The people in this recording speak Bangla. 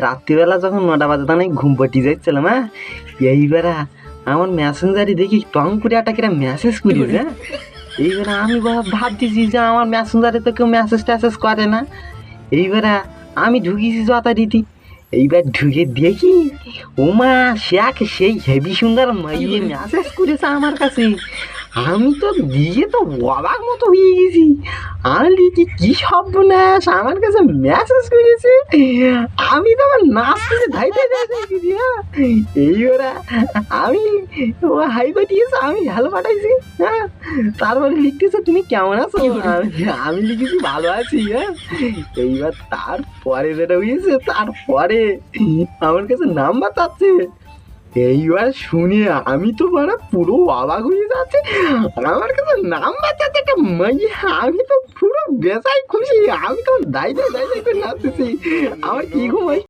রাত্রিবেলা যখন 9টা বাজে তখন আমি ঘুম পাটি যাচ্ছিলাম, হ্যাঁ, এইবারে আমার মেসেঞ্জারে দেখি টং করে একটা কিরা মেসেজ করিস, হ্যাঁ। এইবারে আমি ভাবতেছি যে আমার মেসেঞ্জারে তো কেউ মেসেজ ট্যাসেজ করে না। এইবারে আমি ঢুকিয়েছি যথারীতি। এইবার ঢুকে দেখি ওমা সেই হেভি সুন্দর মাইয়ে মেসেজ করেছে আমার কাছে। আমি তো দিয়ে তো অবাক মতো হয়ে গেছি। আমি লিখি কি সর্বনাশ, আমার কাছে মেসেজ করেছে। আমি তো আমার নাচতেছে ধাইতে যাইতেছি, হ্যাঁ। এইবারে আমি ও হাই পাঠিয়েছে, আমি হ্যালো পাঠাইছি, হ্যাঁ। তারপরে লিখতেছে তুমি কেমন আছো, আমি লিখেছি ভালো আছি, হ্যাঁ। এইবার তারপরে যেটা হয়েছে, তারপরে আমার কাছে নাম্বার চাচ্ছে। এইবার শুনে আমি তো মানে পুরো অবাক হয়ে যাচ্ছে। আমার কাছে নাম্বার চাচ্ছে একটা মাইয়া, আমি তো পুরো বেজায় খুশি। আমি তো দাই করে নাচতেছি। আমার কি ঘুমাই